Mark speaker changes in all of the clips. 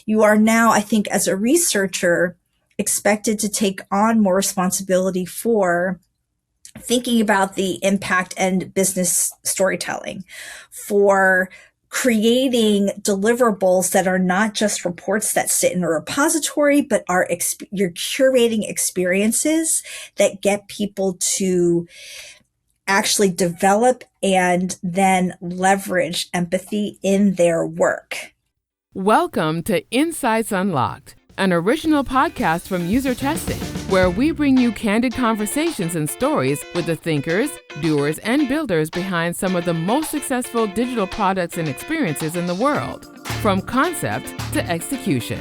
Speaker 1: you are now, I think, as a researcher, expected to take on more responsibility for thinking about the impact and business storytelling, for creating deliverables that are not just reports that sit in a repository, but are you're curating experiences that get people to actually develop and then leverage empathy in their work.
Speaker 2: Welcome to Insights Unlocked, an original podcast from UserTesting, where we bring you candid conversations and stories with the thinkers, doers, and builders behind some of the most successful digital products and experiences in the world, from concept to execution.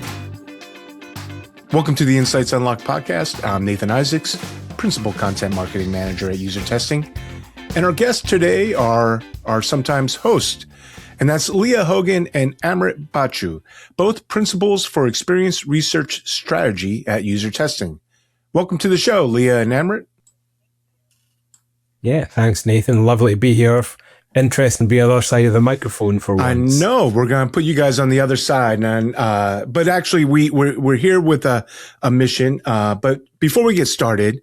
Speaker 3: Welcome to the Insights Unlocked podcast. I'm Nathan Isaacs, Principal Content Marketing Manager at UserTesting. And our guests today are our sometimes host, and that's Lija Hogan and Amrit Bhachu, both principals for experience research strategy at UserTesting. Welcome to the show, Lija and Amrit.
Speaker 4: Yeah, thanks, Nathan. Lovely to be here. Interesting to be on the other side of the microphone for once.
Speaker 3: I know we're going to put you guys on the other side, and but actually we're here with a mission. But before we get started,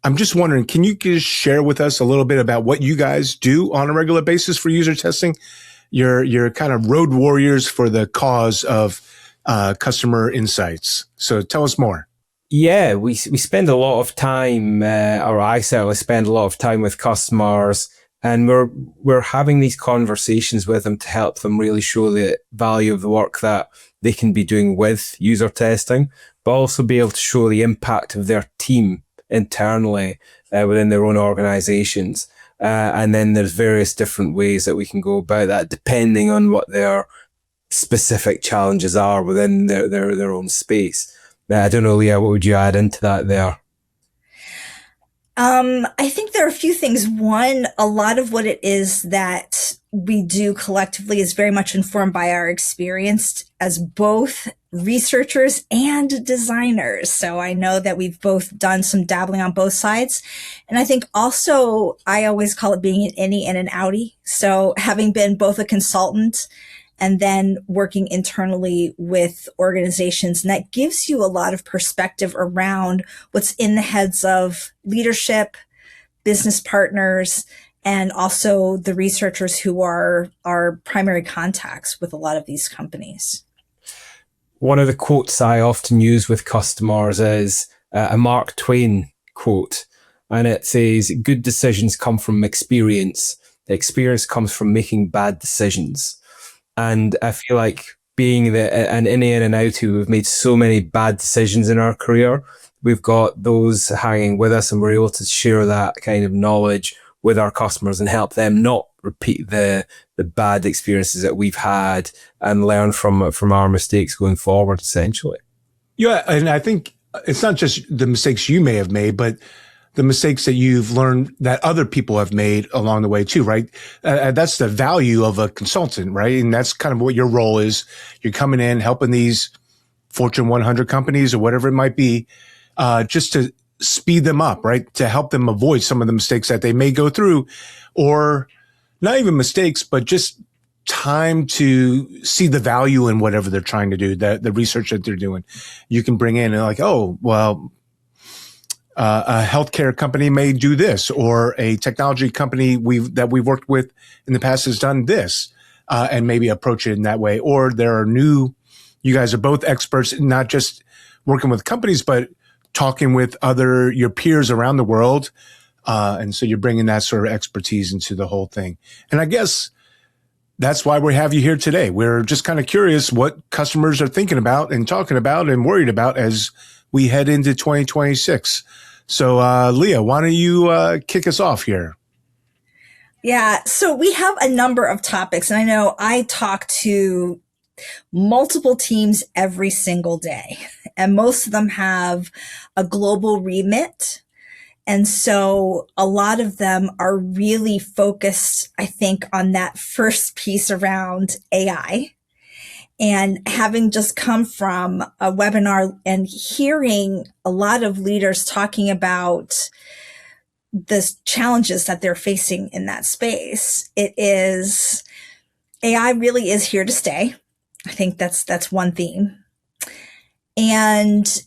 Speaker 3: I'm just wondering, can you just share with us a little bit about what you guys do on a regular basis for UserTesting? You're kind of road warriors for the cause of customer insights. So tell us more.
Speaker 4: Yeah, we spend a lot of time, or I certainly spend a lot of time with customers, and we're having these conversations with them to help them really show the value of the work that they can be doing with user testing, but also be able to show the impact of their team internally within their own organizations. And then there's various different ways that we can go about that depending on what their specific challenges are within their own space. I don't know, Lija, what would you add into that there?
Speaker 1: I think there are a few things. One, a lot of what it is that we do collectively is very much informed by our experience as both researchers and designers. So I know that we've both done some dabbling on both sides. And I think also, I always call it being an innie and an outie. So having been both a consultant and then working internally with organizations, and that gives you a lot of perspective around what's in the heads of leadership, business partners, and also the researchers who are our primary contacts with a lot of these companies.
Speaker 4: One of the quotes I often use with customers is a Mark Twain quote, and it says, "Good decisions come from experience. Experience comes from making bad decisions." And I feel like being an innie and an outie, we've made so many bad decisions in our career. We've got those hanging with us, and we're able to share that kind of knowledge with our customers and help them not repeat the bad experiences that we've had and learn from our mistakes going forward, essentially.
Speaker 3: Yeah, and I think it's not just the mistakes you may have made, but the mistakes that you've learned that other people have made along the way too, right? That's the value of a consultant, right? And that's kind of what your role is. You're coming in, helping these Fortune 100 companies or whatever it might be, just to speed them up, right? To help them avoid some of the mistakes that they may go through, or not even mistakes, but just time to see the value in whatever they're trying to do, the research that they're doing. You can bring in and like, oh, well, a healthcare company may do this, or a technology company that we've worked with in the past has done this, and maybe approach it in that way. Or you guys are both experts, not just working with companies, but talking with your peers around the world. And so you're bringing that sort of expertise into the whole thing. And I guess that's why we have you here today. We're just kind of curious what customers are thinking about and talking about and worried about as we head into 2026. So, Lija, why don't you kick us off here?
Speaker 1: Yeah, so we have a number of topics, and I know I talk to multiple teams every single day, and most of them have a global remit. And so a lot of them are really focused, I think, on that first piece around AI. And having just come from a webinar and hearing a lot of leaders talking about the challenges that they're facing in that space, AI really is here to stay. I think that's one theme. And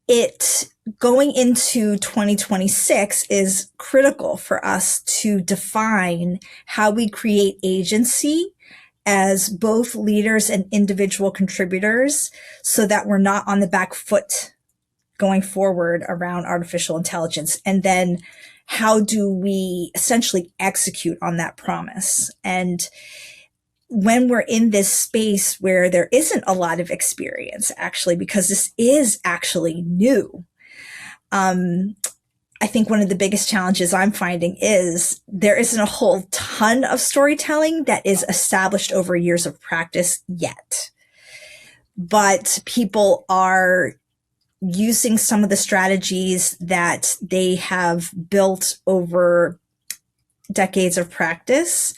Speaker 1: it going into 2026 is critical for us to define how we create agency as both leaders and individual contributors so that we're not on the back foot going forward around artificial intelligence. And then how do we essentially execute on that promise? And when we're in this space where there isn't a lot of experience, actually, because this is actually new, I think one of the biggest challenges I'm finding is there isn't a whole ton of storytelling that is established over years of practice yet. But people are using some of the strategies that they have built over decades of practice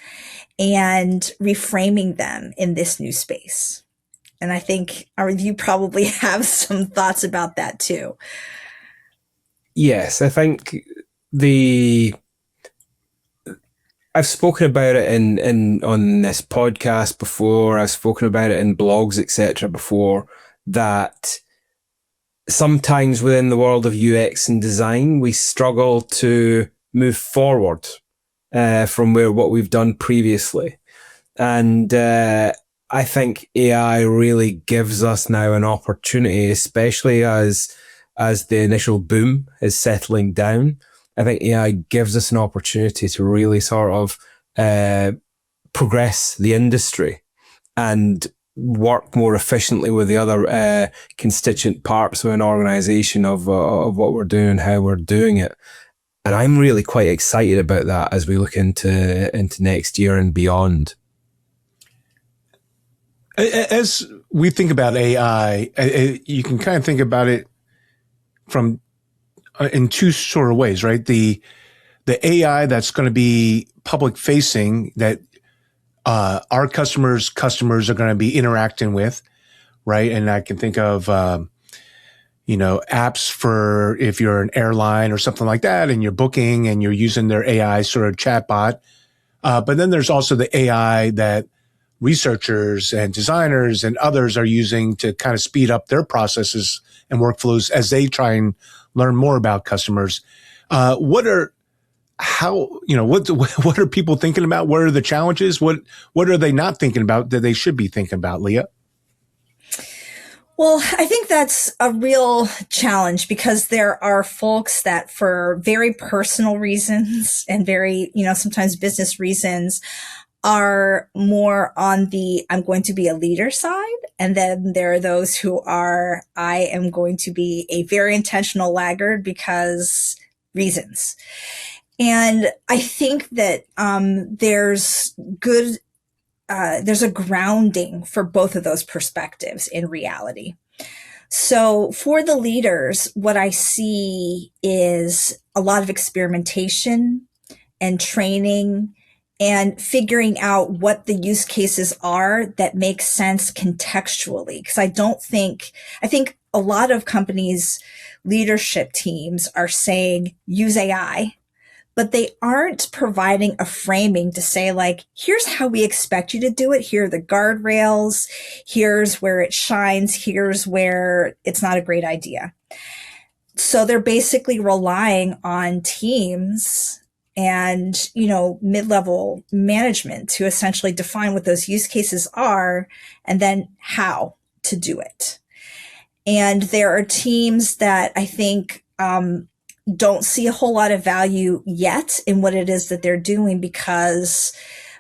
Speaker 1: and reframing them in this new space. And I think you probably have some thoughts about that too.
Speaker 4: Yes, I think I've spoken about it in on this podcast before. I've spoken about it in blogs, etc. before, that sometimes within the world of UX and design, we struggle to move forward from what we've done previously. And I think AI really gives us now an opportunity, especially as the initial boom is settling down. I think AI gives us an opportunity to really sort of progress the industry and work more efficiently with the other constituent parts of an organization of what we're doing and how we're doing it. And I'm really quite excited about that as we look into next year and beyond.
Speaker 3: As we think about AI, you can kind of think about it from in two sort of ways, right? The AI that's going to be public facing that our customers are going to be interacting with, right? And I can think of apps for if you're an airline or something like that, and you're booking and you're using their AI sort of chatbot. But then there's also the AI that researchers and designers and others are using to kind of speed up their processes and workflows as they try and learn more about customers. What are people thinking about? What are the challenges? What are they not thinking about that they should be thinking about, Leah?
Speaker 1: Well, I think that's a real challenge because there are folks that for very personal reasons and very, sometimes business reasons are more on the I'm going to be a leader side. And then there are those who are I am going to be a very intentional laggard because reasons. And I think that there's a grounding for both of those perspectives in reality. So for the leaders, what I see is a lot of experimentation and training and figuring out what the use cases are that make sense contextually. Because I think a lot of companies' leadership teams are saying use AI, but they aren't providing a framing to say like, here's how we expect you to do it. Here are the guardrails. Here's where it shines. Here's where it's not a great idea. So they're basically relying on teams and, mid-level management to essentially define what those use cases are and then how to do it. And there are teams that I think, don't see a whole lot of value yet in what it is that they're doing because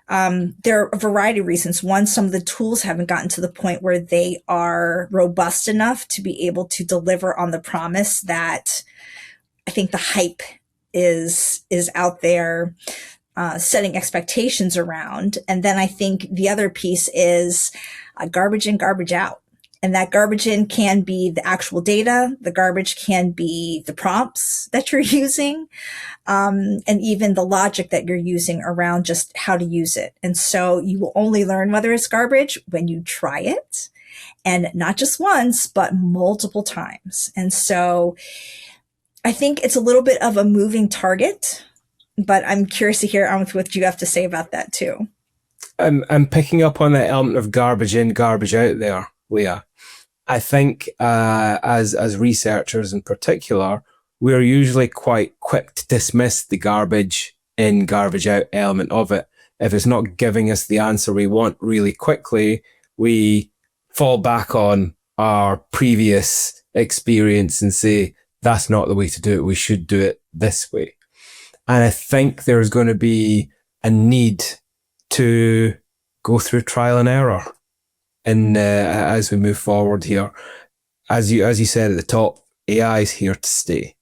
Speaker 1: there are a variety of reasons. One, some of the tools haven't gotten to the point where they are robust enough to be able to deliver on the promise that I think the hype is out there setting expectations around. And then I think the other piece is garbage in, garbage out. And that garbage in can be the actual data. The garbage can be the prompts that you're using, and even the logic that you're using around just how to use it. And so you will only learn whether it's garbage when you try it, and not just once, but multiple times. And so I think it's a little bit of a moving target, but I'm curious to hear what you have to say about that too.
Speaker 4: I'm picking up on that element of garbage in, garbage out there, Leah. I think as researchers in particular, we're usually quite quick to dismiss the garbage in, garbage out element of it. If it's not giving us the answer we want really quickly, we fall back on our previous experience and say, that's not the way to do it. We should do it this way. And I think there's going to be a need to go through trial and error as we move forward here. As you said at the top, AI is here to stay.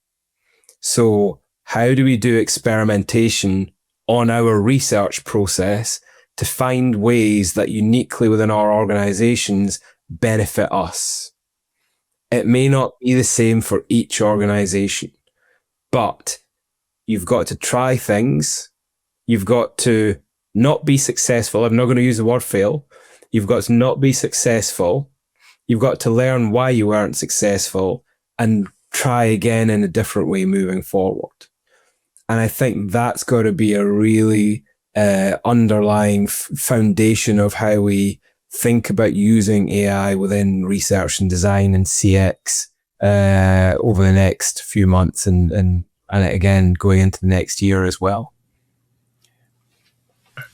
Speaker 4: So how do we do experimentation on our research process to find ways that uniquely within our organizations benefit us? It may not be the same for each organization, but you've got to try things. You've got to not be successful. I'm not going to use the word fail. You've got to not be successful. You've got to learn why you weren't successful and try again in a different way moving forward. And I think that's got to be a really underlying foundation of how we think about using AI within research and design and CX over the next few months and again going into the next year as well.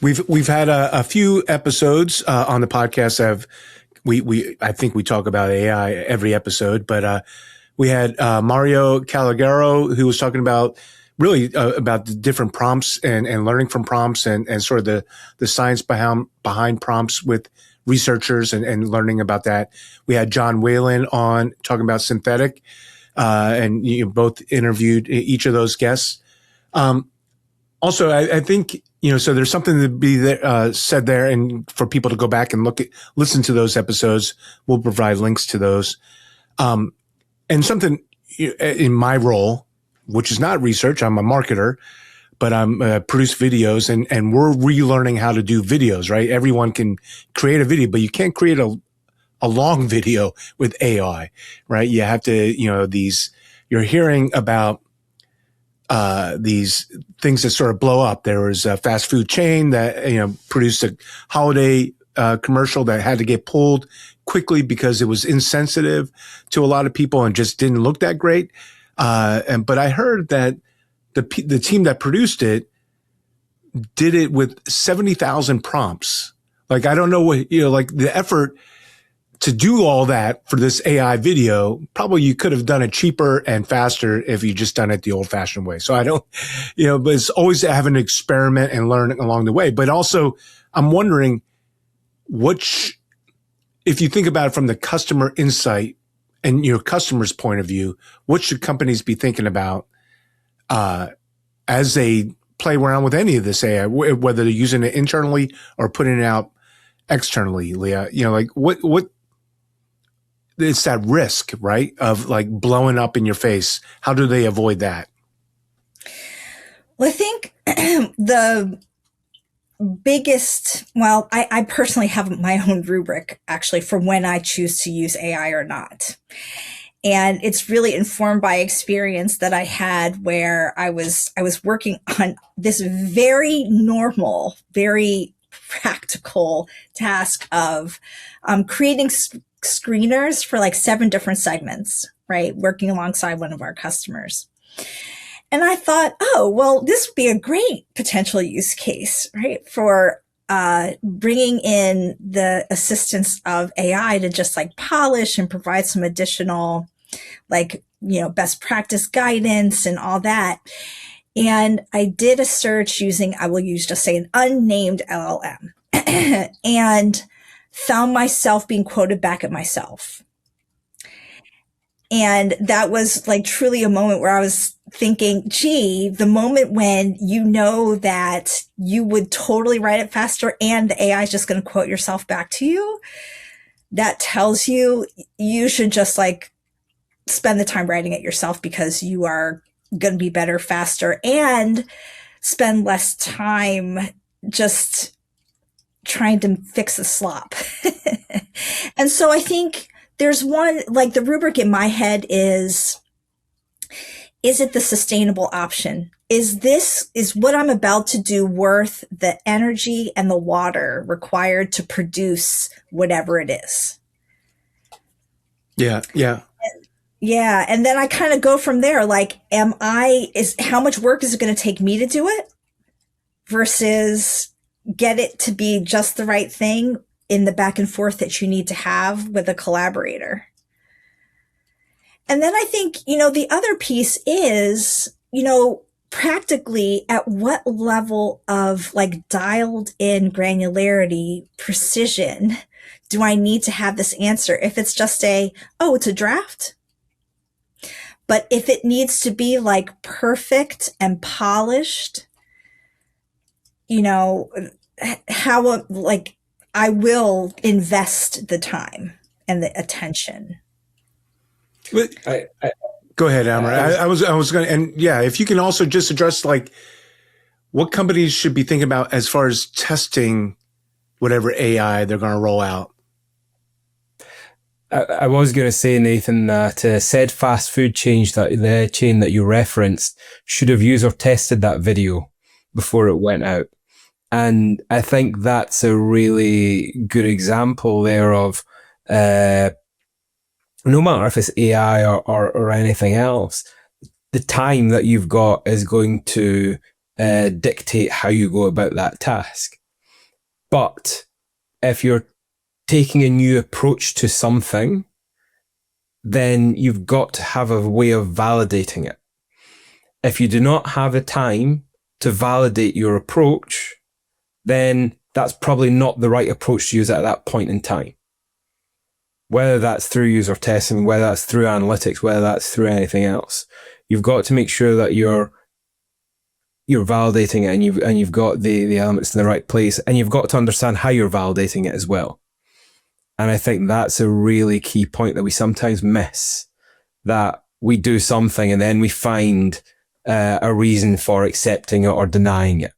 Speaker 3: We've had a few episodes on the podcast. I think we talk about AI every episode, but we had Mario Calagaro, who was talking about really about the different prompts and learning from prompts and sort of the science behind prompts with researchers and learning about that. We had John Whalen on talking about synthetic, and you both interviewed each of those guests. Also, I think, so there's something to be said there, and for people to go back and listen to those episodes. We'll provide links to those. And something in my role, which is not research, I'm a marketer, but I'm produce videos and we're relearning how to do videos, right? Everyone can create a video, but you can't create a long video with AI, right? You have to, you're hearing about these things that sort of blow up. There was a fast food chain that, produced a holiday commercial that had to get pulled quickly because it was insensitive to a lot of people and just didn't look that great. But I heard that the team that produced it did it with 70,000 prompts. Like, I don't know what, like the effort to do all that for this AI video, probably you could have done it cheaper and faster if you just done it the old fashioned way. So I don't, but it's always have an experiment and learn along the way. But also I'm wondering if you think about it from the customer insight and your customer's point of view, what should companies be thinking about, as they play around with any of this AI, whether they're using it internally or putting it out externally, Leah? Like what it's that risk, right, of like blowing up in your face. How do they avoid that?
Speaker 1: Well, I think the biggest, I personally have my own rubric actually for when I choose to use AI or not. And it's really informed by experience that I had where I was working on this very normal, very practical task of creating screeners for like 7 different segments, right? Working alongside one of our customers. And I thought, this would be a great potential use case, right? For bringing in the assistance of AI to just like polish and provide some additional best practice guidance and all that. And I did a search using, I will use just say an unnamed LLM and found myself being quoted back at myself. And that was like truly a moment where I was thinking, gee, the moment when that you would totally write it faster and the AI is just going to quote yourself back to you, that tells you should just like spend the time writing it yourself because you are going to be better, faster, and spend less time just trying to fix the slop. And so I think there's one, like the rubric in my head is it the sustainable option? Is what I'm about to do worth the energy and the water required to produce whatever it is?
Speaker 3: Yeah. Yeah.
Speaker 1: Yeah. And then I kind of go from there. Like, how much work is it going to take me to do it versus get it to be just the right thing in the back and forth that you need to have with a collaborator? And then I think, the other piece is, practically at what level of like dialed in granularity, precision do I need to have this answer? If it's just it's a draft. But if it needs to be like perfect and polished, how, like, I will invest the time and the attention.
Speaker 3: But go ahead, Amrit. I was going to, and yeah, if you can also just address like what companies should be thinking about as far as testing whatever AI they're going to roll out.
Speaker 4: I was going to say, Nathan, that said fast food the chain that you referenced should have user tested that video before it went out. And I think that's a really good example there of no matter if it's AI or anything else, the time that you've got is going to dictate how you go about that task. But if you're taking a new approach to something, then you've got to have a way of validating it. If you do not have the time to validate your approach, then that's probably not the right approach to use at that point in time. Whether that's through user testing, whether that's through analytics, whether that's through anything else, you've got to make sure that you're validating it and you've got the elements in the right place, and you've got to understand how you're validating it as well. And I think that's a really key point that we sometimes miss, that we do something and then we find a reason for accepting it or denying it.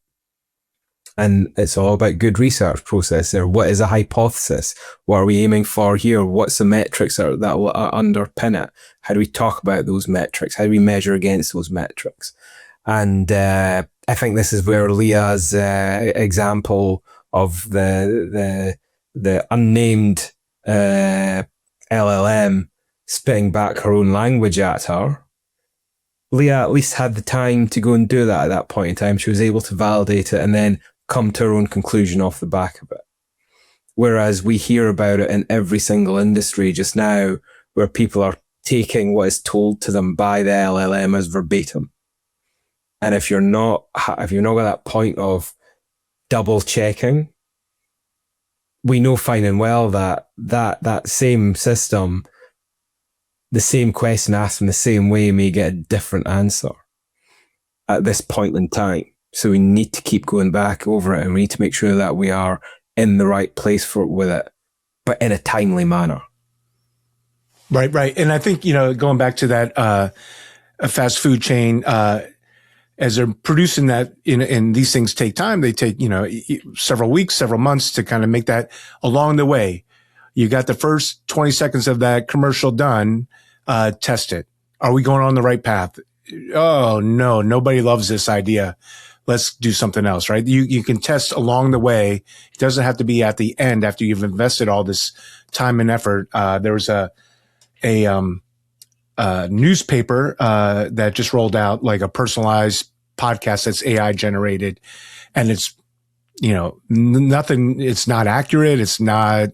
Speaker 4: And it's all about good research process there. What is a hypothesis? What are we aiming for here? What's the metrics that will underpin it? How do we talk about those metrics? How do we measure against those metrics? And I think this is where Leah's example of the unnamed LLM spitting back her own language at her, Leah at least had the time to go and do that at that point in time. She was able to validate it and then come to her own conclusion off the back of it. Whereas we hear about it in every single industry just now, where people are taking what is told to them by the LLM as verbatim. And if you're not at that point of double checking, we know fine and well that same system, the same question asked in the same way, may get a different answer at this point in time. So we need to keep going back over it, and we need to make sure that we are in the right place with it, but in a timely manner.
Speaker 3: Right. And I think, going back to that, a fast food chain, as they're producing that, and these things take time. They take, several weeks, several months to kind of make that. Along the way, you got the first 20 seconds of that commercial done. Test it. Are we going on the right path? Oh, no, nobody loves this idea. Let's do something else, right? You can test along the way. It doesn't have to be at the end after you've invested all this time and effort. There was a newspaper that just rolled out like a personalized podcast that's AI generated, and it's nothing. It's not accurate. It's not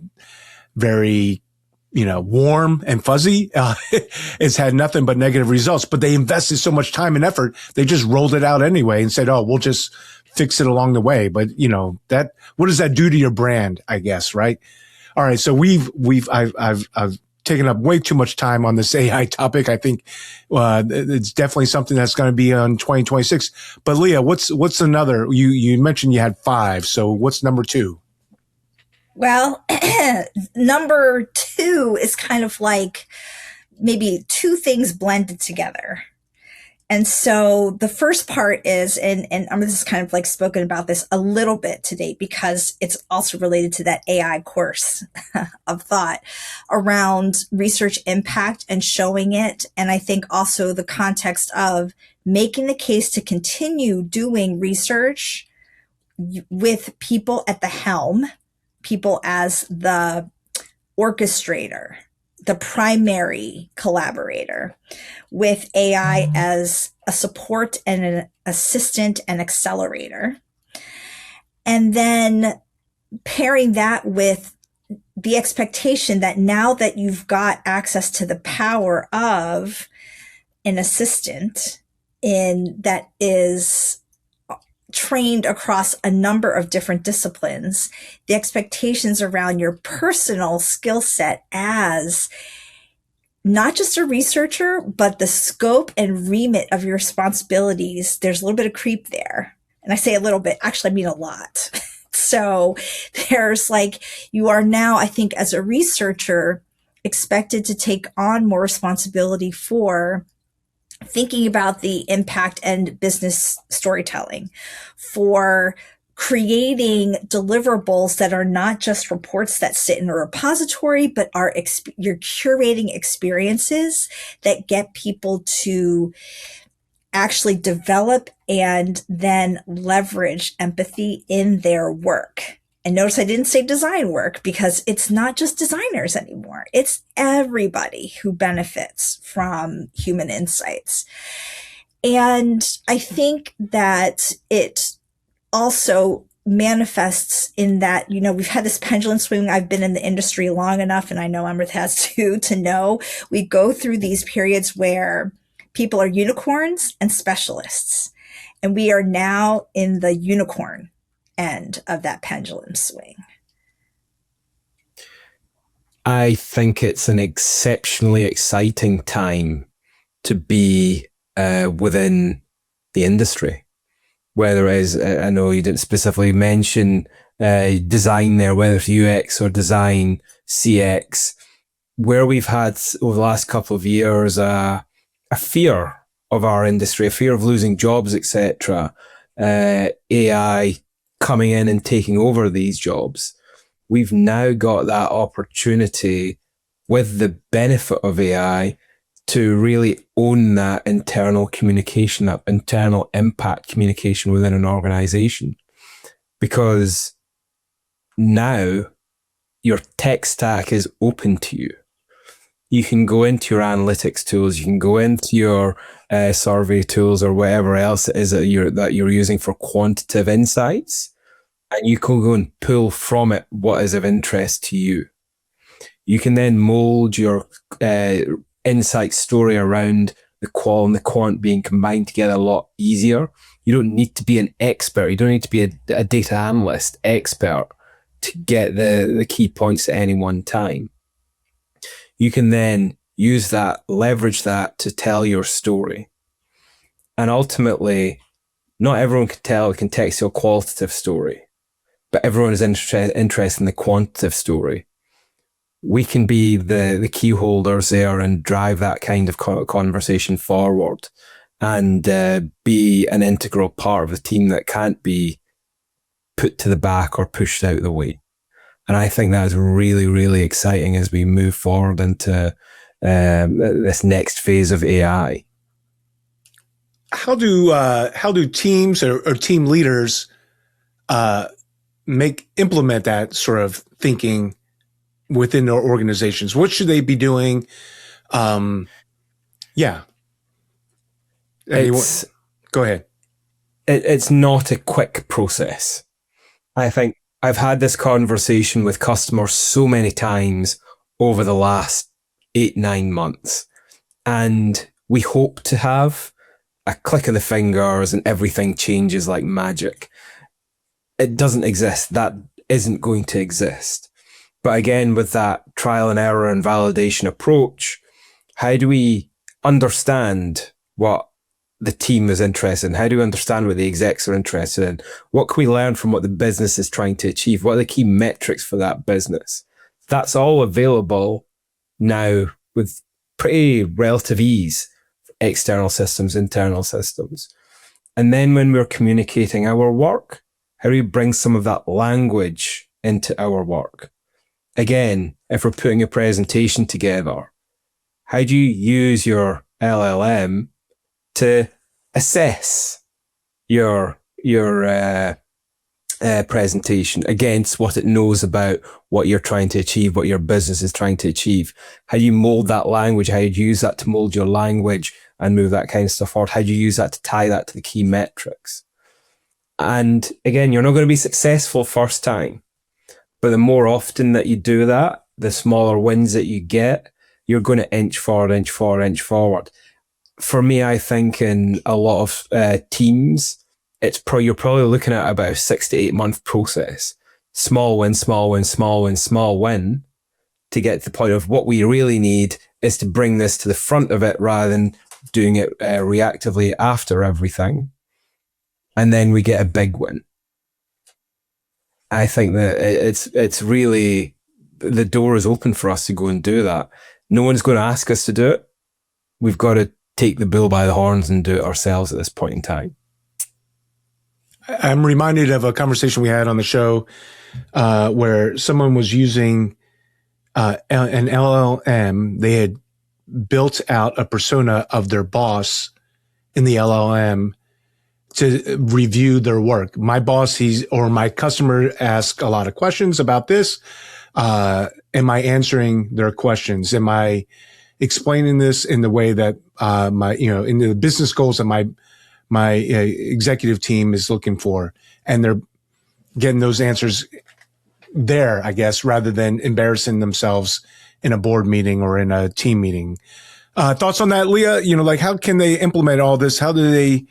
Speaker 3: very warm and fuzzy. It's had nothing but negative results, but they invested so much time and effort. They just rolled it out anyway and said, "Oh, we'll just fix it along the way." But that, what does that do to your brand? I guess, right? All right. So I've taken up way too much time on this AI topic. I think it's definitely something that's going to be on 2026. But Leah, what's another? You mentioned you had 5. So what's number 2?
Speaker 1: Well, number 2 is kind of like maybe 2 things blended together. And so the first part is, and I'm just kind of like spoken about this a little bit today because it's also related to that AI course of thought around research impact and showing it. And I think also the context of making the case to continue doing research with people at the helm, people as the orchestrator, the primary collaborator, with AI as a support and an assistant and accelerator. And then pairing that with the expectation that now that you've got access to the power of an assistant that is trained across a number of different disciplines, the expectations around your personal skill set as not just a researcher, but the scope and remit of your responsibilities, there's a little bit of creep there. And I say a little bit, actually I mean a lot. So there's like, you are now, I think, as a researcher, expected to take on more responsibility for thinking about the impact and business storytelling, for creating deliverables that are not just reports that sit in a repository, but are you're curating experiences that get people to actually develop and then leverage empathy in their work. And notice I didn't say design work, because it's not just designers anymore. It's everybody who benefits from human insights. And I think that it also manifests in that, we've had this pendulum swing. I've been in the industry long enough, and I know Amrit has too, to know we go through these periods where people are unicorns and specialists. And we are now in the unicorn end of that pendulum swing.
Speaker 4: I think it's an exceptionally exciting time to be within the industry. Whether it is, I know you didn't specifically mention design there, whether it's UX or design, CX, where we've had over the last couple of years a fear of our industry, a fear of losing jobs, etc. AI coming in and taking over these jobs. We've now got that opportunity with the benefit of AI to really own that internal communication, that internal impact communication within an organization. Because now your tech stack is open to you. You can go into your analytics tools, you can go into your survey tools or whatever else it is that you're using for quantitative insights, and you can go and pull from it what is of interest to you. You can then mold your insight story around the qual and the quant being combined together a lot easier. You don't need to be an expert. You don't need to be a data analyst expert to get the key points at any one time. You can then use that, leverage that to tell your story. And ultimately, not everyone can tell a contextual qualitative story, but everyone is interested in the quantitative story. We can be the key holders there and drive that kind of conversation forward, and be an integral part of the team that can't be put to the back or pushed out of the way. And I think that is really, really exciting as we move forward into this next phase of AI.
Speaker 3: How do teams or team leaders implement that sort of thinking within their organizations? What should they be doing? Yeah. Go ahead.
Speaker 4: It's not a quick process. I think I've had this conversation with customers so many times over the last 8-9 months, and we hope to have a click of the fingers and everything changes like magic. It doesn't exist. That isn't going to exist. But again, with that trial and error and validation approach, how do we understand what the team is interested in? How do we understand what the execs are interested in? What can we learn from what the business is trying to achieve? What are the key metrics for that business? That's all available now with pretty relative ease, external systems, internal systems. And then when we're communicating our work, how do we bring some of that language into our work? Again, if we're putting a presentation together, how do you use your LLM to assess your presentation against what it knows about what you're trying to achieve, what your business is trying to achieve. How you mold that language, how you use that to mold your language and move that kind of stuff forward. How do you use that to tie that to the key metrics? And again, you're not going to be successful first time, but the more often that you do that, the smaller wins that you get, you're going to inch forward, inch forward, inch forward. For me, I think in a lot of teams, you're probably looking at about a 6 to 8 month process. Small win, small win, small win, small win, to get to the point of what we really need is to bring this to the front of it rather than doing it reactively after everything. And then we get a big win. I think that it's really, the door is open for us to go and do that. No one's going to ask us to do it. We've got to take the bull by the horns and do it ourselves at this point in time.
Speaker 3: I'm reminded of a conversation we had on the show where someone was using an LLM. They had built out a persona of their boss in the LLM to review their work. My boss, or my customer asks a lot of questions about this. Am I answering their questions? Am I explaining this in the way that in the business goals that my executive team is looking for? And they're getting those answers there, I guess, rather than embarrassing themselves in a board meeting or in a team meeting. Thoughts on that, Leah? How can they implement all this? How do they,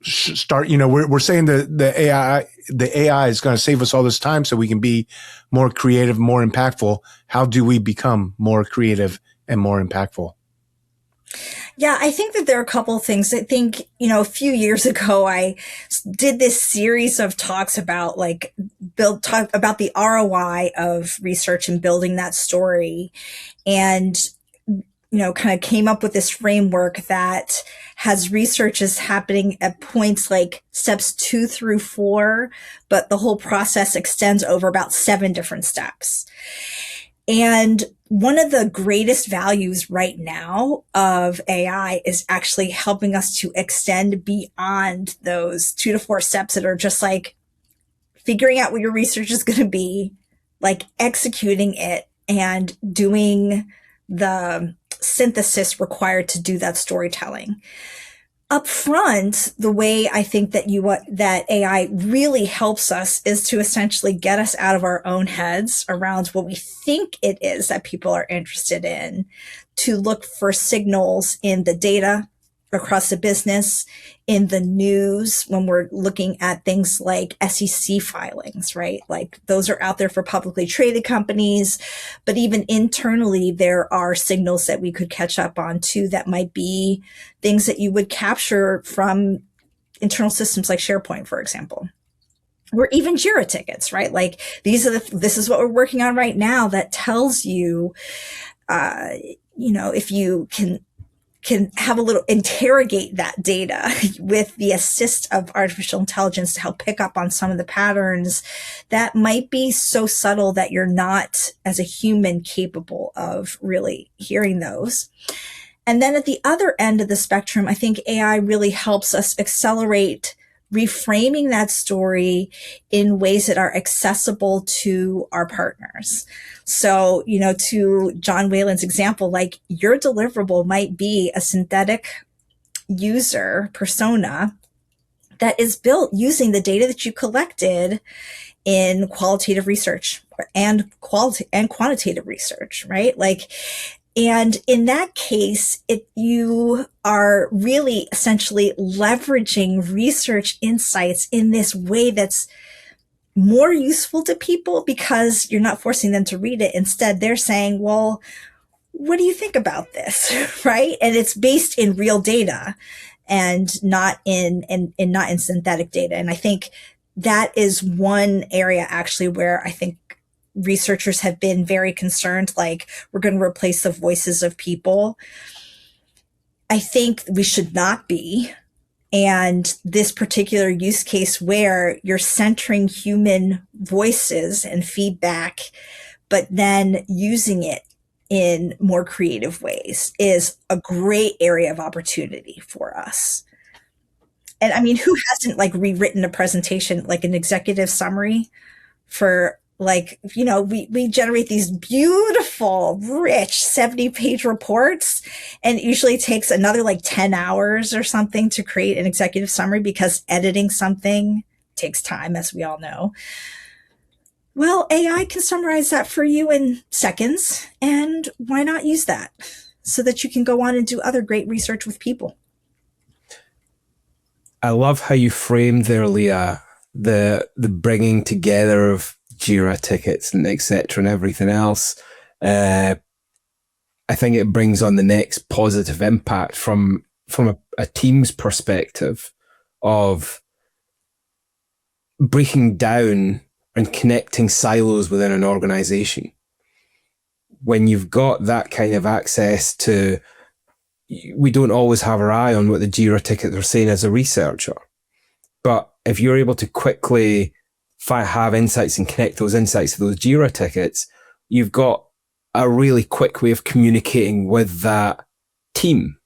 Speaker 3: start? We're saying that the AI is going to save us all this time so we can be more creative, more impactful. How do we become more creative and more impactful?
Speaker 1: Yeah, I think that there are a couple of things. I think, a few years ago, I did this series of talks about talk about the ROI of research and building that story. And, kind of came up with this framework that has researches happening at points like steps 2 through 4, but the whole process extends over about 7 different steps. And one of the greatest values right now of AI is actually helping us to extend beyond those 2 to 4 steps that are just like figuring out what your research is going to be, like executing it and doing the synthesis required to do that storytelling. Up front, the way I think that that AI really helps us is to essentially get us out of our own heads around what we think it is that people are interested in, to look for signals in the data across the business, in the news, when we're looking at things like SEC filings, right? Like those are out there for publicly traded companies, but even internally, there are signals that we could catch up on too that might be things that you would capture from internal systems like SharePoint, for example. Or even Jira tickets, right? Like this is what we're working on right now that tells you, if you can have a little interrogate that data with the assist of artificial intelligence to help pick up on some of the patterns that might be so subtle that you're not, as a human, capable of really hearing those. And then at the other end of the spectrum, I think AI really helps us accelerate reframing that story in ways that are accessible to our partners. So, to John Whalen's example, like your deliverable might be a synthetic user persona that is built using the data that you collected in qualitative research and quantitative research, right? And in that case, you are really essentially leveraging research insights in this way that's more useful to people because you're not forcing them to read it. Instead, they're saying, well, what do you think about this? Right? And it's based in real data and not in synthetic data. And I think that is one area actually where I think researchers have been very concerned, like we're going to replace the voices of people. I think we should not be. And this particular use case where you're centering human voices and feedback, but then using it in more creative ways is a great area of opportunity for us. And I mean, who hasn't like rewritten a presentation, like an executive summary for like, we generate these beautiful, rich 70-page reports, and it usually takes another like 10 hours or something to create an executive summary because editing something takes time, as we all know. Well, AI can summarize that for you in seconds, and why not use that so that you can go on and do other great research with people?
Speaker 4: I love how you framed there, Leah, the bringing together of Jira tickets and etc. and everything else. I think it brings on the next positive impact from a team's perspective of breaking down and connecting silos within an organization. When you've got that kind of access to, we don't always have our eye on what the Jira tickets are saying as a researcher. But if you're able to quickly have insights and connect those insights to those Jira tickets, you've got a really quick way of communicating with that team.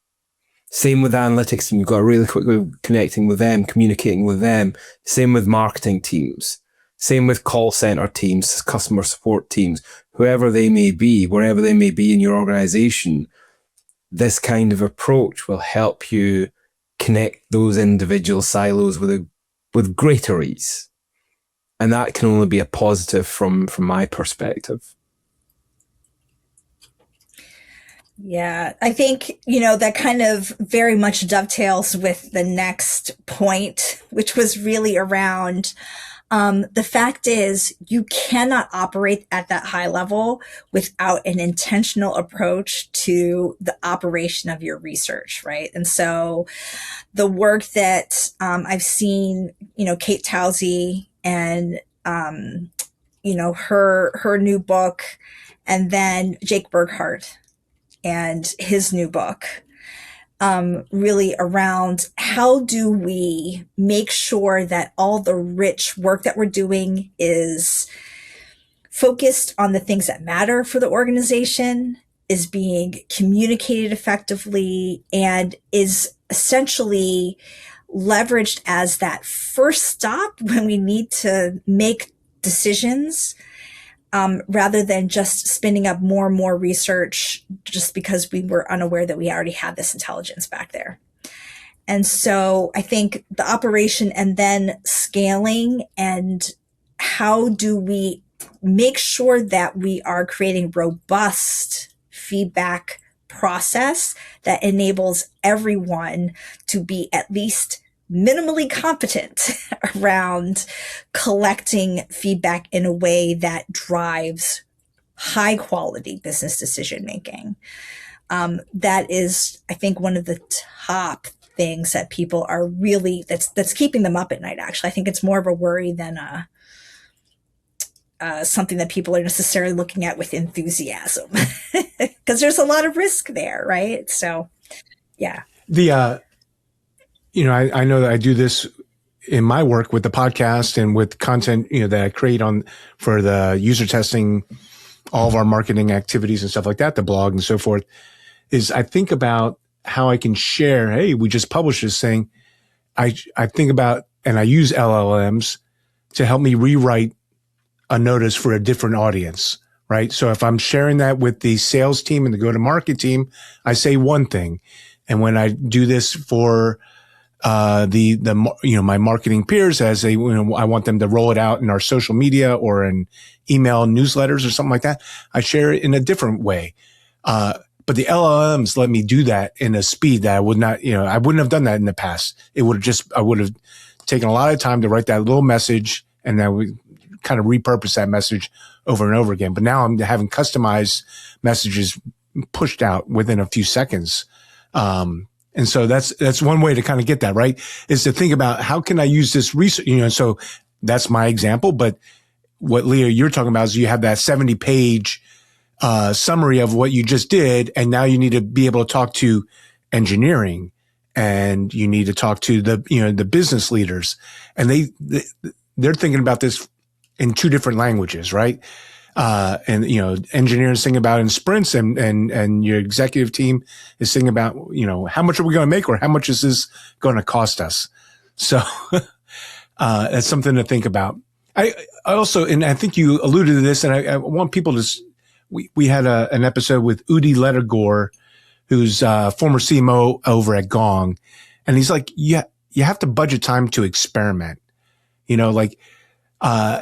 Speaker 4: Same with the analytics team. You've got a really quick way of connecting with them, communicating with them. Same with marketing teams. Same with call center teams, customer support teams, whoever they may be, wherever they may be in your organization. This kind of approach will help you connect those individual silos with greater ease. And that can only be a positive from my perspective.
Speaker 1: Yeah, I think, that kind of very much dovetails with the next point, which was really around the fact is you cannot operate at that high level without an intentional approach to the operation of your research, right? And so the work that I've seen, Kate Towsey and, her new book, and then Jake Burghardt and his new book, really around how do we make sure that all the rich work that we're doing is focused on the things that matter for the organization, is being communicated effectively, and is essentially leveraged as that first stop when we need to make decisions, rather than just spinning up more and more research just because we were unaware that we already had this intelligence back there. And so I think the operation and then scaling, and how do we make sure that we are creating robust feedback process that enables everyone to be at least minimally competent around collecting feedback in a way that drives high quality business decision making. That is, I think, one of the top things that people are really, that's keeping them up at night. Actually, I think it's more of a worry than something that people are necessarily looking at with enthusiasm, because there's a lot of risk there, right? So, yeah.
Speaker 3: I know that I do this in my work with the podcast and with content, that I create for the user testing, all of our marketing activities and stuff like that, the blog and so forth, is I think about how I can share, hey, we just published this thing. I think about, and I use LLMs to help me rewrite a notice for a different audience, right? So if I'm sharing that with the sales team and the go-to-market team, I say one thing. And when I do this for my marketing peers, as I want them to roll it out in our social media or in email newsletters or something like that, I share it in a different way. But the LLMs let me do that in a speed that I would not, I wouldn't have done that in the past. I would have taken a lot of time to write that little message, and then we kind of repurpose that message over and over again. But now I'm having customized messages pushed out within a few seconds. And so that's one way to kind of get that, right? Is to think about how can I use this research, so that's my example. But what Leah, you're talking about is you have that 70-page summary of what you just did. And now you need to be able to talk to engineering, and you need to talk to the business leaders, and they're thinking about this in two different languages, right? And engineers think about in sprints, and your executive team is thinking about, how much are we going to make, or how much is this going to cost us? So that's something to think about. I also, and I think you alluded to this, and I want people to, we had an episode with Udi Lettergore, who's former CMO over at Gong. And he's like, yeah, you have to budget time to experiment. You know, like,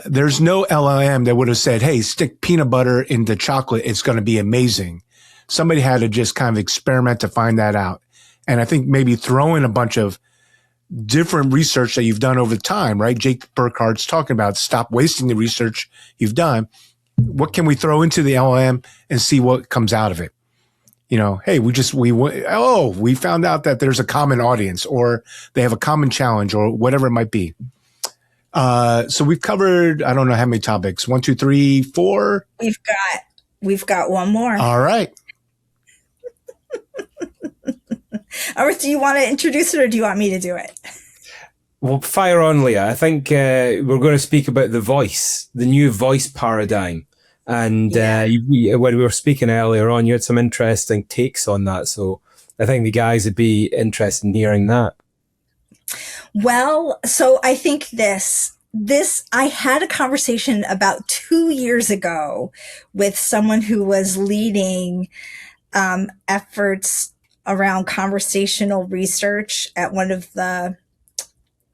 Speaker 3: there's no LLM that would have said, hey, stick peanut butter into chocolate. It's going to be amazing. Somebody had to just kind of experiment to find that out. And I think maybe throw in a bunch of different research that you've done over time, right? Jake Burkhart's talking about stop wasting the research you've done. What can we throw into the LLM and see what comes out of it? You know, hey, we found out that there's a common audience, or they have a common challenge, or whatever it might be. So we've covered, I don't know how many topics. 1, 2, 3, 4.
Speaker 1: We've got one more.
Speaker 3: All right.
Speaker 1: Amrit, do you want to introduce it, or do you want me to do it?
Speaker 4: Well, fire on, Leah. I think we're going to speak about the new voice paradigm. And when we were speaking earlier on, you had some interesting takes on that. So I think the guys would be interested in hearing that.
Speaker 1: Well, so I think I had a conversation about 2 years ago with someone who was leading efforts around conversational research at one of the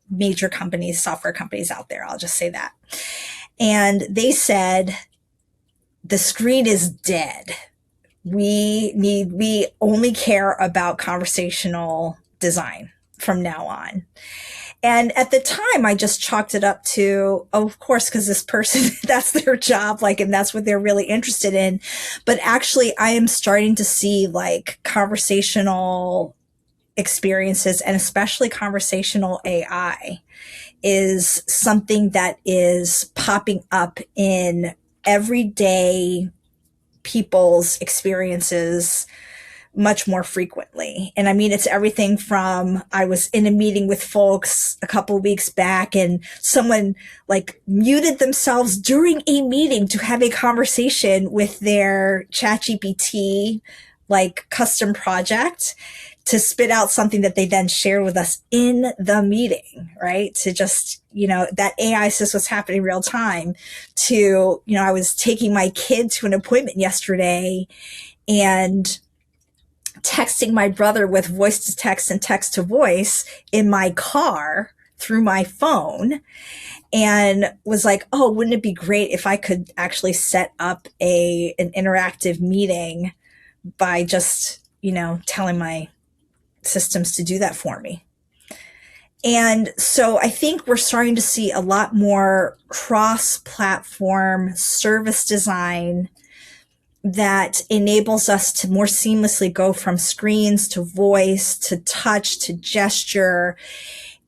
Speaker 1: major companies, software companies out there. I'll just say that. And they said, the screen is dead. We only care about conversational design from now on. And at the time, I just chalked it up to, of course, because this person, that's their job, like, and that's what they're really interested in. But actually, I am starting to see like conversational experiences, and especially conversational AI is something that is popping up in everyday people's experiences much more frequently. And I mean, it's everything from, I was in a meeting with folks a couple of weeks back, and someone like muted themselves during a meeting to have a conversation with their ChatGPT, like custom project, to spit out something that they then share with us in the meeting, right? To just, that AI says what's happening real time to, I was taking my kid to an appointment yesterday and texting my brother with voice to text and text to voice in my car through my phone, and was like, oh, wouldn't it be great if I could actually set up an interactive meeting by just, telling my systems to do that for me. And so I think we're starting to see a lot more cross-platform service design that enables us to more seamlessly go from screens to voice to touch to gesture.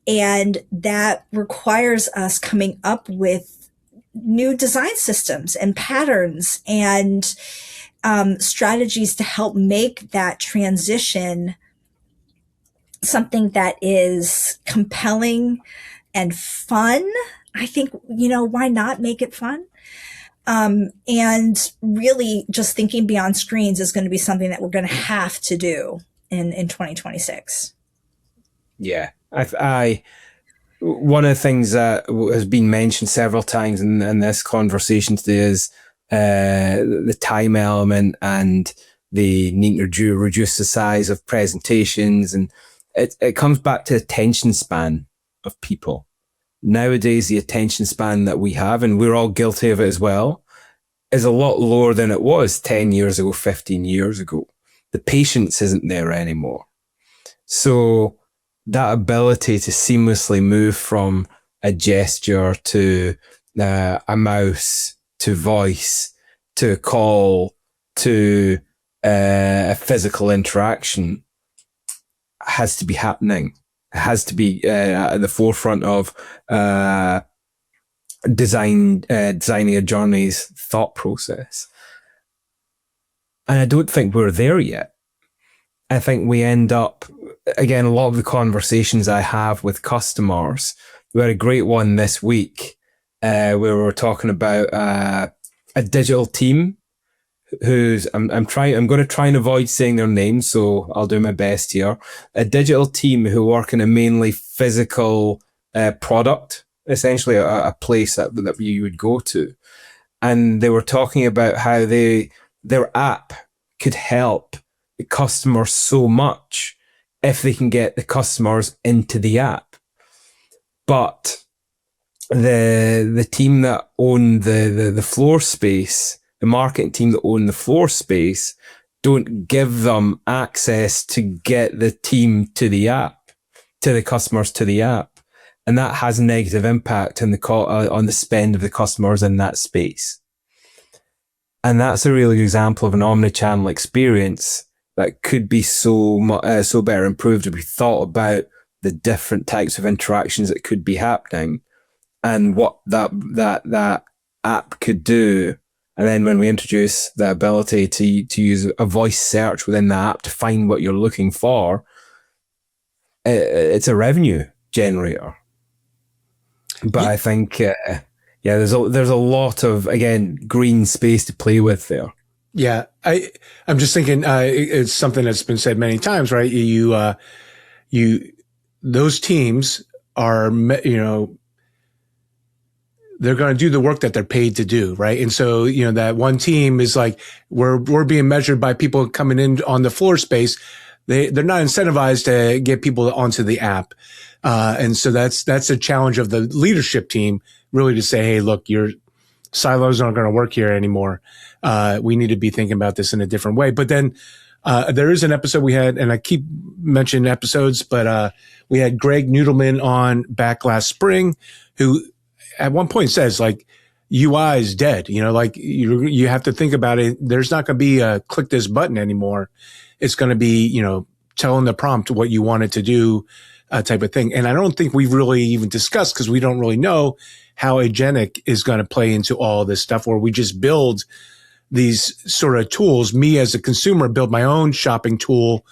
Speaker 1: And that requires us coming up with new design systems and patterns and strategies to help make that transition something that is compelling and fun. I think, why not make it fun? And really just thinking beyond screens is going to be something that we're going to have to do in 2026. Yeah.
Speaker 4: One of the things that has been mentioned several times in this conversation today is the time element and the need to reduce the size of presentations. And it comes back to attention span of people. Nowadays, the attention span that we have, and we're all guilty of it as well, is a lot lower than it was 10 years ago, 15 years ago. The patience isn't there anymore. So that ability to seamlessly move from a gesture to a mouse to voice to a call to a physical interaction has to be happening. It has to be at the forefront of designing a journey's thought process. And I don't think we're there yet. I think we end up, again, a lot of the conversations I have with customers, we had a great one this week where we were talking about a digital team who's, I'm going to try and avoid saying their names, so I'll do my best here. A digital team who work in a mainly physical product, essentially a place that you would go to. And they were talking about how their app could help the customers so much if they can get the customers into the app. But the team that own the floor space, the marketing team that own the floor space, don't give them access to get the team to the app, to the customers to the app. And that has a negative impact on the spend of the customers in that space. And that's a really good example of an omnichannel experience that could be so better improved if we thought about the different types of interactions that could be happening and what that app could do. And then when we introduce the ability to use a voice search within the app to find what you're looking for, it's a revenue generator. But I think, there's a lot of, again, green space to play with there.
Speaker 3: Yeah, I'm just thinking it's something that's been said many times, right? Those teams are, they're going to do the work that they're paid to do, right? And so, that one team is like, we're being measured by people coming in on the floor space. They're not incentivized to get people onto the app. And so that's a challenge of the leadership team, really, to say, hey, look, your silos aren't going to work here anymore. We need to be thinking about this in a different way. But then there is an episode we had, and I keep mentioning episodes, but we had Greg Noodleman on back last spring, who at one point says, like, UI is dead. Like you have to think about it. There's not going to be a click this button anymore. It's going to be, telling the prompt what you want it to do, type of thing. And I don't think we've really even discussed, because we don't really know how agentic is going to play into all this stuff, where we just build these sort of tools. Me as a consumer build my own shopping tool,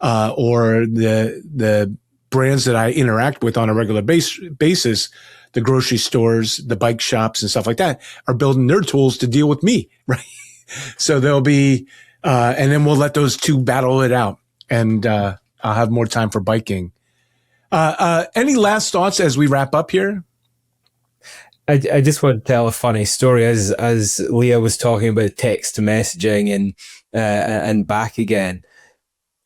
Speaker 3: or the brands that I interact with on a regular basis, the grocery stores, the bike shops and stuff like that, are building their tools to deal with me, right? So there'll be, and then we'll let those two battle it out, and I'll have more time for biking. Any last thoughts as we wrap up here?
Speaker 4: I just want to tell a funny story as Leah was talking about text to messaging and back again,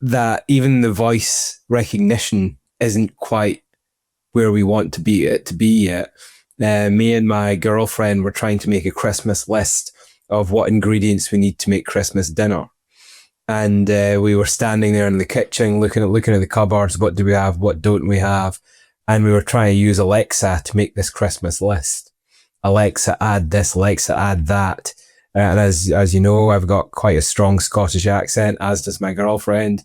Speaker 4: that even the voice recognition isn't quite where we want to be yet. Me and my girlfriend were trying to make a Christmas list of what ingredients we need to make Christmas dinner. And we were standing there in the kitchen looking at the cupboards. What do we have? What don't we have? And we were trying to use Alexa to make this Christmas list. Alexa, add this. Alexa, add that. And as you know, I've got quite a strong Scottish accent, as does my girlfriend.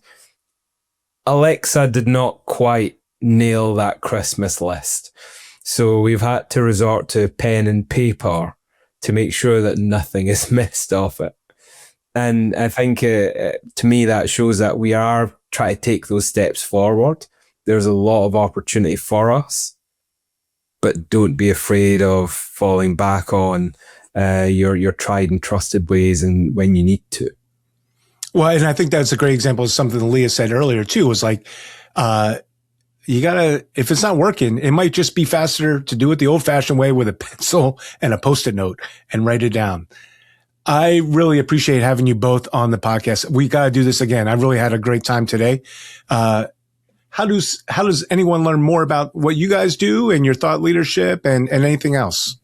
Speaker 4: Alexa did not quite nail that Christmas list. So we've had to resort to pen and paper to make sure that nothing is missed off it. And I think, to me, that shows that we are trying to take those steps forward. There's a lot of opportunity for us, but don't be afraid of falling back on your tried and trusted ways and when you need to.
Speaker 3: Well, and I think that's a great example of something that Leah said earlier too, was like, you gotta, if it's not working, it might just be faster to do it the old fashioned way with a pencil and a Post-it note and write it down. I really appreciate having you both on the podcast. We got to do this again. I really had a great time today. How does anyone learn more about what you guys do and your thought leadership and anything else?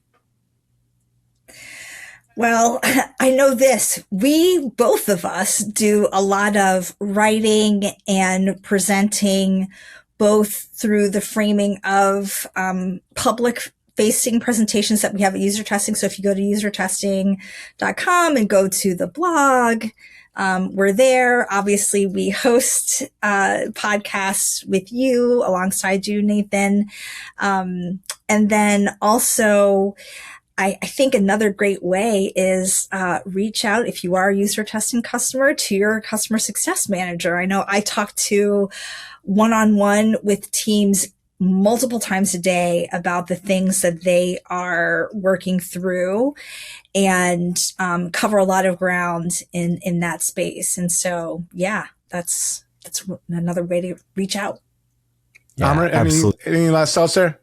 Speaker 1: Well, I know this. We, both of us, do a lot of writing and presenting, both through the framing of public facing presentations that we have at UserTesting. So if you go to usertesting.com and go to the blog, we're there. Obviously, we host podcasts with you, alongside you, Nathan. And then also, I think another great way is reach out, if you are a UserTesting customer, to your customer success manager. I know I talk to one-on-one with teams multiple times a day about the things that they are working through, and cover a lot of ground in that space. And so, yeah, that's another way to reach out.
Speaker 3: Yeah, Amrit, any last thoughts there?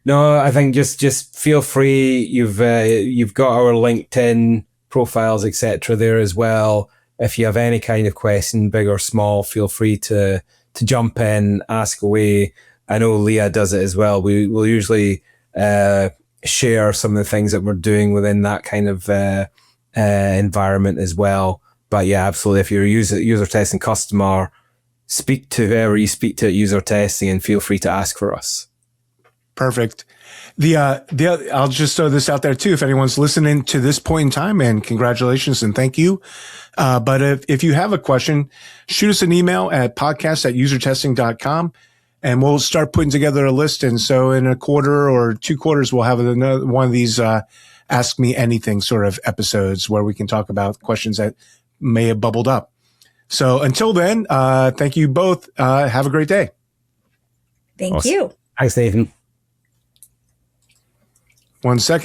Speaker 4: No, I think just feel free. You've got our LinkedIn profiles, etc. there as well. If you have any kind of question, big or small, feel free to jump in, ask away. I know Leah does it as well. We will usually share some of the things that we're doing within that kind of environment as well. But yeah, absolutely. If you're a user testing customer, speak to whoever you speak to at user testing and feel free to ask for us.
Speaker 3: Perfect. I'll just throw this out there too. If anyone's listening to this point in time, and congratulations and thank you. But if you have a question, shoot us an email at podcast@usertesting.com and we'll start putting together a list. And so in a quarter or 2 quarters, we'll have another one of these, Ask Me Anything sort of episodes where we can talk about questions that may have bubbled up. So until then, thank you both. Have a great day.
Speaker 1: Thank you.
Speaker 4: Thanks, Nathan.
Speaker 3: 1 second.